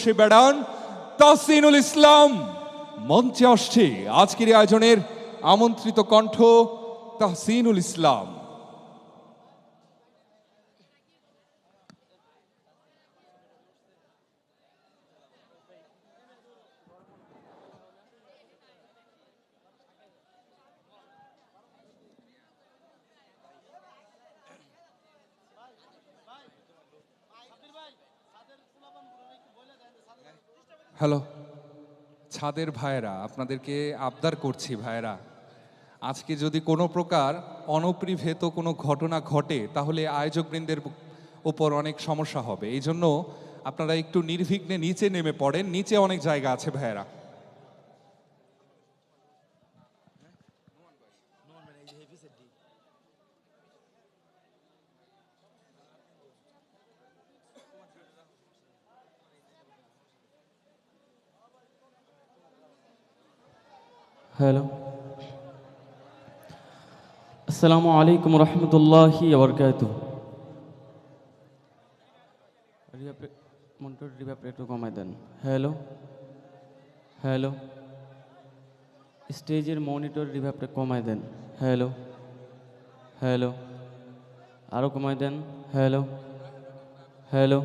উঠে বেড়ান তাহসিনুল ইসলাম। মঞ্চে আসছে আজকের এই আয়োজনের আমন্ত্রিত কণ্ঠ তাহসিনুল ইসলাম। হ্যালো ছাদের ভাইয়েরা, আপনাদেরকে আবদার করছি ভাইয়েরা, আজকে যদি কোনো প্রকার অনপ্রিভেত কোনো ঘটনা ঘটে তাহলে আয়োজকবৃন্দের উপর অনেক সমস্যা হবে। এই জন্য আপনারা একটু নির্বিঘ্নে নিচে নেমে পড়েন, নিচে অনেক জায়গা আছে ভাইয়েরা। হ্যালো, আসসালামু আলাইকুম রহমতুল্লাহি ওয়াবারাকাতুহু। মনিটর রিভাইব একটু কমায় দেন। হ্যালো হ্যালো, স্টেজের মনিটর রিভাইবটা কমায় দেন। হ্যালো হ্যালো, আরও কমায় দেন। Hello hello.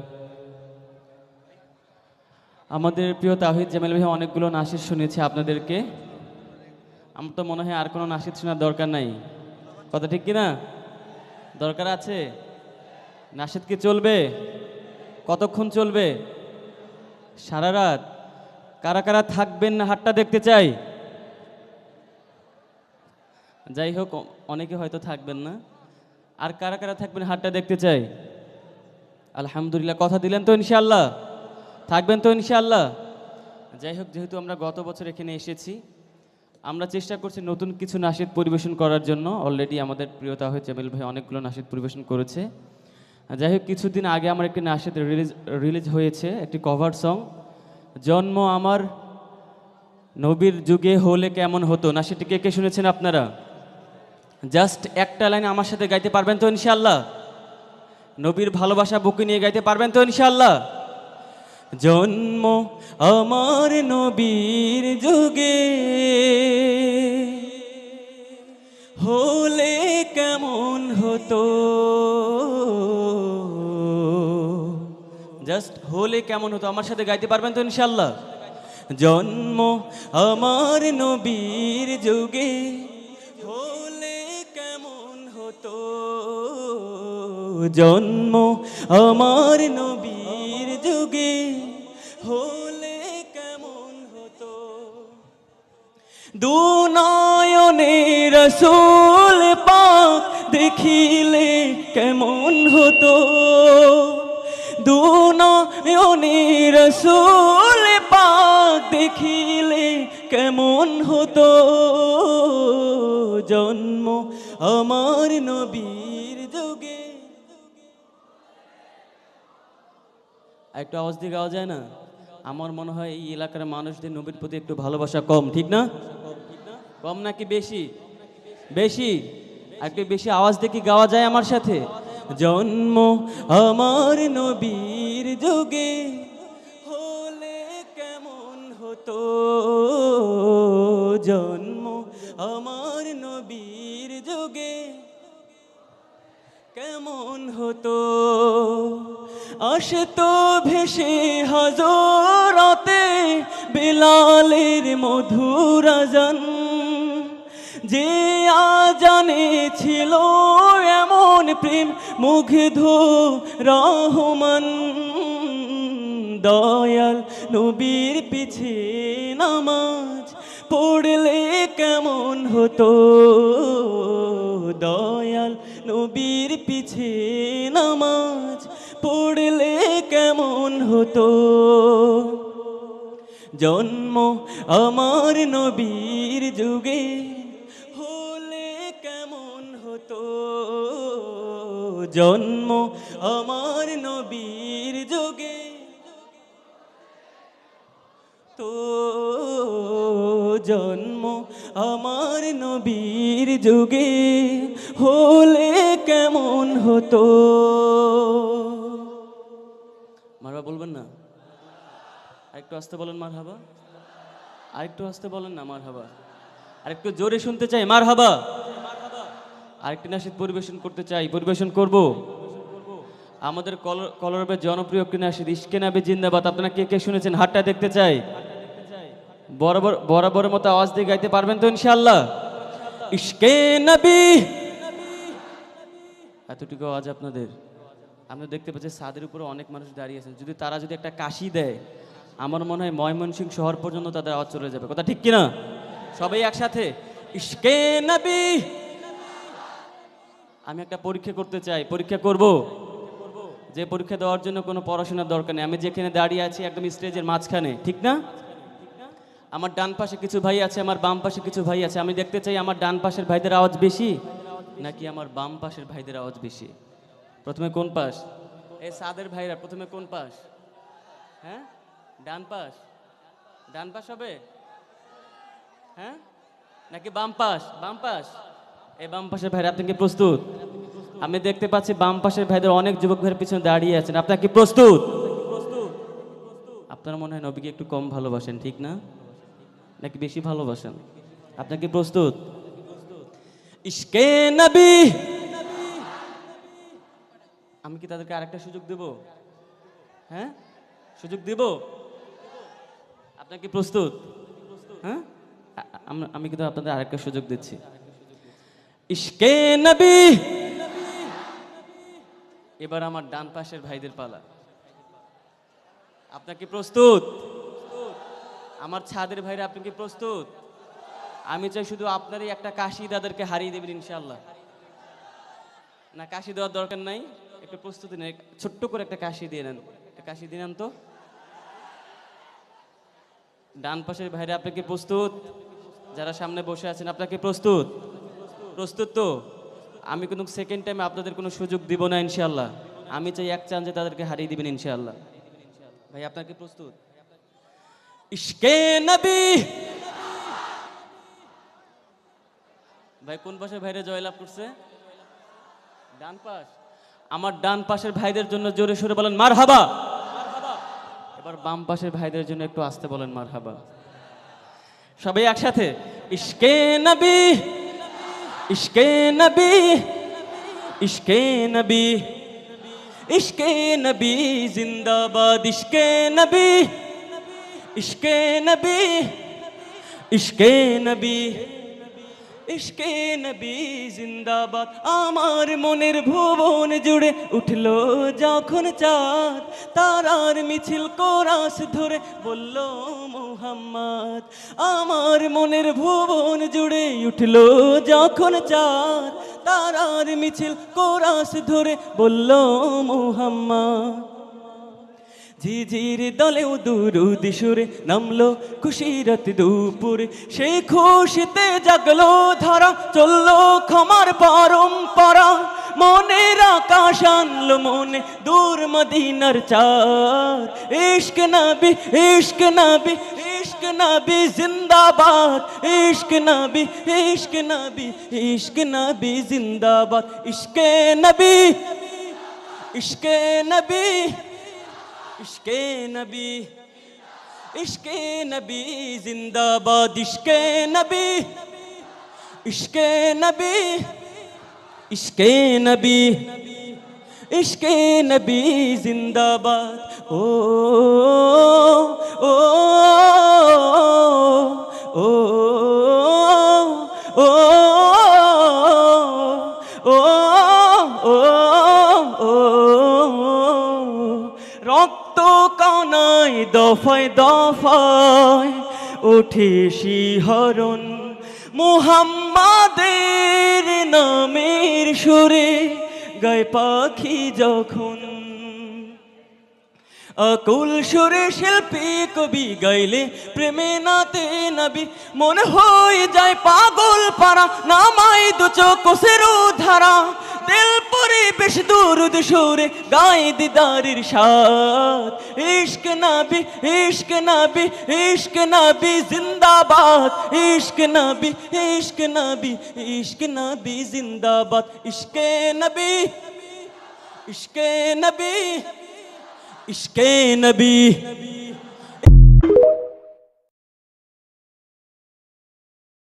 আমাদের প্রিয় তাওহীদ জামিল ভাই অনেকগুলো নাশিদ শুনেছি আপনাদেরকে। আমার তো মনে হয় আর কোনো নাশিদ শোনার দরকার নাই, কথা ঠিক কিনা? দরকার আছে? নাশিদ কি চলবে? কতক্ষণ চলবে? সারা রাত? কারা কারা থাকবেন না হাতটা দেখতে চাই। যাই হোক, অনেকে হয়তো থাকবেন না। আর কারা কারা থাকবেন হাতটা দেখতে চাই। আলহামদুলিল্লাহ, কথা দিলেন তো ইনশাআল্লাহ? থাকবেন তো ইনশাআল্লাহ? যাই হোক, যেহেতু আমরা গত বছর এখানে এসেছি, আমরা চেষ্টা করছি নতুন কিছু নাশিদ পরিবেশন করার জন্য। অলরেডি আমাদের প্রিয় তাওহীদ জামিল ভাই অনেকগুলো নাশিদ পরিবেশন করেছে। যাই হোক, কিছুদিন আগে আমার একটি নাশিদ রিলিজ হয়েছে, একটি কভার সং, জন্ম আমার নবীর যুগে হলে কেমন হতো। নাশিদটি কে কে শুনেছেন আপনারা? জাস্ট একটা লাইন আমার সাথে গাইতে পারবেন তো ইনশাআল্লাহ? নবীর ভালোবাসা বুকে নিয়ে গাইতে পারবেন তো ইনশাআল্লাহ? জন্ম আমার নবীর যুগে হলে কেমন হতো। জাস্ট হলে কেমন হতো আমার সাথে গাইতে পারবেন তো ইনশাআল্লাহ? জন্ম আমার নবীর যুগে হলে কেমন হতো। জন্ম আমার নবীর যুগে হলে কেমন হতো। দু নয়নে রাসূল পাক দেখিলে কেমন হতো। দু নয়নে রাসূল পাক দেখিলে কেমন হতো। জন্ম আমার নবীর যুগে। একটু আওয়াজ দিয়ে গাওয়া যায় না? আমার মনে হয় এই এলাকার মানুষদের নবীর প্রতি একটু ভালোবাসা কম, ঠিক না? কম নাকি বেশি? বেশি। একটু বেশি আওয়াজ দিয়ে কি গাওয়া যায় আমার সাথে? জন্ম আমার নবীর যুগে হলে কেমন হতো। জন্ম আমার নবীর যুগে কেমন হতো। আসতো ভেসে হযরতে বেলালের মধুর আযান, যে আজানে ছিল এমন প্রেম মুগ্ধ রহমান। দয়াল নবীর পিছে নামাজ পড়লে কেমন হতো। দয়াল নবীর পিছে নামাজ পড়লে কেমন হতো। জন্ম আমার নবীর যুগে হলে কেমন হতো। জন্ম আমার নবীর যুগে তো। জন্ম আমার নবীর যুগে হলে কেমন হতো। মারবা বলবেন না? আরেকটু আস্তে বলেন মারহাবা। আরেকটু আস্তে বলেন না মারহাবা। আরেকটু জোরে শুনতে চাই মারহাবা। আরেকটি নাশিদ পরিবেশন করতে চাই, পরিবেশন করব। আমাদের কলরবের জনপ্রিয় একটি নাশিদ ইশকে নবী জিন্দাবাদ। আপনারা কে কে শুনেছেন হাতটা দেখতে চাই। বরাবরের মতো আওয়াজ দিয়ে গাইতে পারবেন তো ইনশাআল্লাহ? ইশকে নবী, এতটুকু আওয়াজ আপনাদের। আমরা দেখতে পাচ্ছি ছাদের উপরে অনেক মানুষ দাঁড়িয়ে আছেন, যদি তারা যদি একটা কাশি দেয় আমার মনে হয় ময়মনসিংহ শহর পর্যন্ত তাদের আওয়াজ চলে যাবে। কথা ঠিক কিনা? সবাই একসাথে ইশকে নবী। আমি একটা পরীক্ষা করতে চাই, পরীক্ষা করব। যে পরীক্ষা দেওয়ার জন্য কোনো পড়াশোনার দরকার নেই। আমি যেখানে দাঁড়িয়ে আছি একদম স্টেজের মাঝখানে, ঠিক না? আমার ডান পাশে কিছু ভাই আছে, আমার বাম পাশে কিছু ভাই আছে। আমি দেখতে চাই আমার ডান পাশের ভাইদের আওয়াজ বেশি নাকি আমার বাম পাশের ভাইদের আওয়াজ বেশি। প্রথমে কোন পাশ? এই সাদের ভাইরা প্রথমে কোন পাশ? হ্যাঁ, ডান পাশ। ডান পাশ হবে? হ্যাঁ, নাকি বাম পাশ? বাম পাশ। এই বাম পাশের ভাইরা, আপনি কি প্রস্তুত? আমি দেখতে পাচ্ছি বাম পাশের ভাইদের অনেক যুবক ভাইয়ের পিছনে দাঁড়িয়ে আছেন। আপনারা কি প্রস্তুত? আপনারা মনে হয় নবীকে একটু কম ভালোবাসেন, ঠিক না? নাকি বেশি ভালোবাসেন? আপনারা কি প্রস্তুত? ইশকে নবী। আমি কি তাদেরকে আরেকটা সুযোগ দেব? হ্যাঁ, সুযোগ দেব। আপনারা কি প্রস্তুত? হ্যাঁ, আমি কিন্তু আপনাদের আরেকটা সুযোগ দিচ্ছি। ইশকে নবী। এবার আমার ডান পাশের ভাইদের পালা। আপনার কি প্রস্তুত? আমার ছাদের ভাইরা, আপনি কি প্রস্তুত? আমি চাই শুধু আপনারই একটা কাশি তাদেরকে হারিয়ে দেবেন ইনশাআল্লাহ। না, কাশি দেওয়ার দরকার নাই, একটু প্রস্তুতি নেই, ছোট্ট করে একটা কাশি দিয়ে নেন। একটা কাশি দিয়ে নেন তো। ডান পাশের ভাইরা, আপনি কি প্রস্তুত? যারা সামনে বসে আছেন আপনার কি প্রস্তুত? প্রস্তুত তো? আমি কোনো সেকেন্ড টাইমে আপনাদের কোনো সুযোগ দিব না ইনশাআল্লাহ। আমি চাই এক চান্সে তাদেরকে হারিয়ে দিবেন ইনশাআল্লাহ। ভাই আপনার কি প্রস্তুত? ইশকে নবী। ভাই কোন পাশের ভাইরা জয়লাভ করছে? ডান পাশ। আমার ডান পাশের ভাইদের জন্য জোরে সোরে বলেন মারহাবা। এবার বাম পাশের ভাইদের জন্য একটু আস্তে বলেন মারহাবা। সবাই একসাথে ইশকে নবী, ইশকে নবী, ইশকে নবী, ইশকে নবী জিন্দাবাদ। ইশকে নবী, ইশকে নবী, ইশকে নবী, ইশকে নবী জিন্দাবাদ। আমার মনের ভুবন জুড়ে উঠলো যখন চাঁদ, তারার মিছিল কোরাস ধরে বলল মুহাম্মদ। আমার মনের ভুবন জুড়ে উঠলো যখন চাঁদ, তারার মিছিল কোরাস ধরে বলল মুহাম্মদ। ঝিঝির দলেও দুরুদ সুরে নামলো খুশিরাত দুপুরে, সেই খুশিতে জাগলো ধারা, চললো ক্ষমার পরম্পরা। মনের আকাশ আনলো মনে দূর মদিনার চাঁদ। ইশক নবী, ইশক নবী, ইশক নবী জিন্দাবাদ। ইশক নবী, ইশক নবী, ইশক নবী জিন্দাবাদ। ইশকে নবী, ইশকে নবী, ইশকে নবী, ইশকে নবী জিন্দাবাদ। ইশকে নবী, ইশকে নবী, ইশকে নবী, ইশকে নবী জিন্দাবাদ। ও ও ও ও ও ও রক্ত কানায় দফায় দফায় ওঠে শিহরণ, মুহাম্মাদের নামের সুরে গায় পাখি যখন। আকুল সুরে শিল্পী কবি গাইলে প্রেমে নাতে নবী, মনে হয়ে যায় পাগল পারা, নামাই দু চোখের ধারা। দিল পরে বেশ দুরুদ সুরে গায় দিদারের সাথ। ইশক নবী, ইশক নবী, ইশক নবী জিন্দাবাদ। ইশক নবী, ইশক নবী, ইশক নবী জিন্দাবাদ। ইশকে নবী, ইশকে নবী, ইশকে নবী।